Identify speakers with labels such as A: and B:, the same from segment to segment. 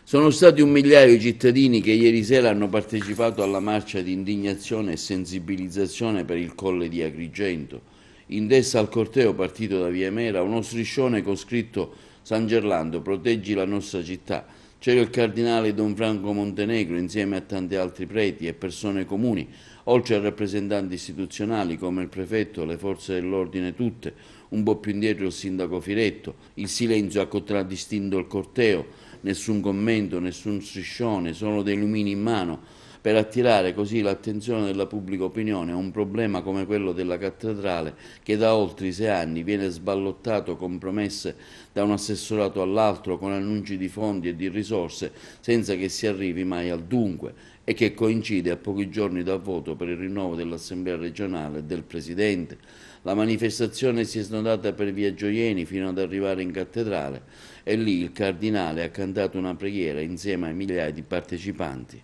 A: Sono stati 1 migliaio i cittadini che ieri sera hanno partecipato alla marcia di indignazione e sensibilizzazione per il Colle di Agrigento. In testa al corteo partito da Via Mera uno striscione con scritto San Gerlando, proteggi la nostra città. C'era il cardinale Don Franco Montenegro insieme a tanti altri preti e persone comuni, oltre a rappresentanti istituzionali come il prefetto, le forze dell'ordine tutte, un po' più indietro il sindaco Firetto. Il silenzio ha contraddistinto il corteo. Nessun commento, nessun striscione, solo dei lumini in mano, per attirare così l'attenzione della pubblica opinione a un problema come quello della cattedrale che da oltre 6 anni viene sballottato con promesse da un assessorato all'altro, con annunci di fondi e di risorse, senza che si arrivi mai al dunque, e che coincide a pochi giorni dal voto per il rinnovo dell'Assemblea regionale e del Presidente. La manifestazione si è snodata per via Gioieni fino ad arrivare in cattedrale e lì il cardinale ha cantato una preghiera insieme ai migliaia di partecipanti.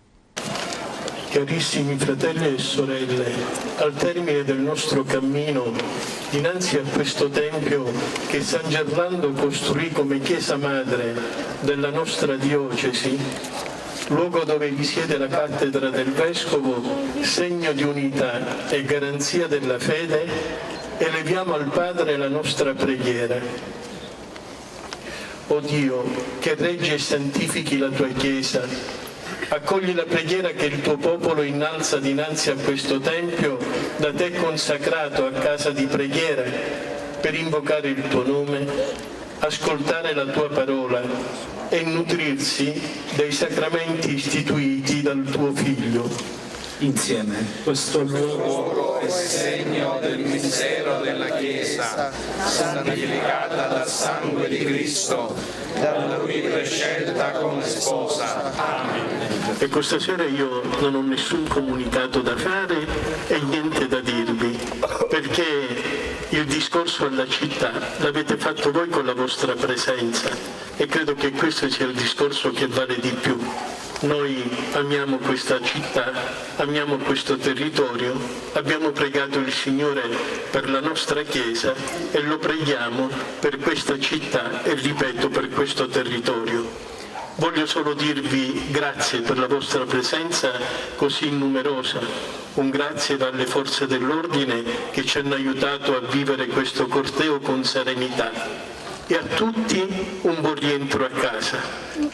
B: Carissimi fratelli e sorelle, al termine del nostro cammino, dinanzi a questo tempio che San Gerlando costruì come chiesa madre della nostra diocesi, luogo dove risiede la cattedra del Vescovo, segno di unità e garanzia della fede, eleviamo al Padre la nostra preghiera. O Dio, che reggi e santifichi la tua Chiesa, accogli la preghiera che il tuo popolo innalza dinanzi a questo Tempio, da te consacrato a casa di preghiera, per invocare il tuo nome, ascoltare la tua parola e nutrirsi dei sacramenti istituiti dal tuo Figlio.
C: Insieme, questo luogo è segno del mistero della Chiesa, santificata dal sangue di Cristo, da Lui prescelta come sposa. Amen.
B: E questa sera io non ho nessun comunicato da fare e niente da dirvi, perché il discorso alla città l'avete fatto voi con la vostra presenza e credo che questo sia il discorso che vale di più. Noi amiamo questa città, amiamo questo territorio, abbiamo pregato il Signore per la nostra Chiesa e lo preghiamo per questa città e, ripeto, per questo territorio. Voglio solo dirvi grazie per la vostra presenza così numerosa, un grazie dalle forze dell'ordine che ci hanno aiutato a vivere questo corteo con serenità. E a tutti un buon rientro a casa.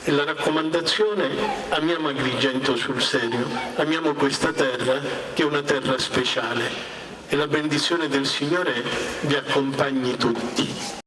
B: E la raccomandazione: amiamo Agrigento sul serio, amiamo questa terra che è una terra speciale. E la benedizione del Signore vi accompagni tutti.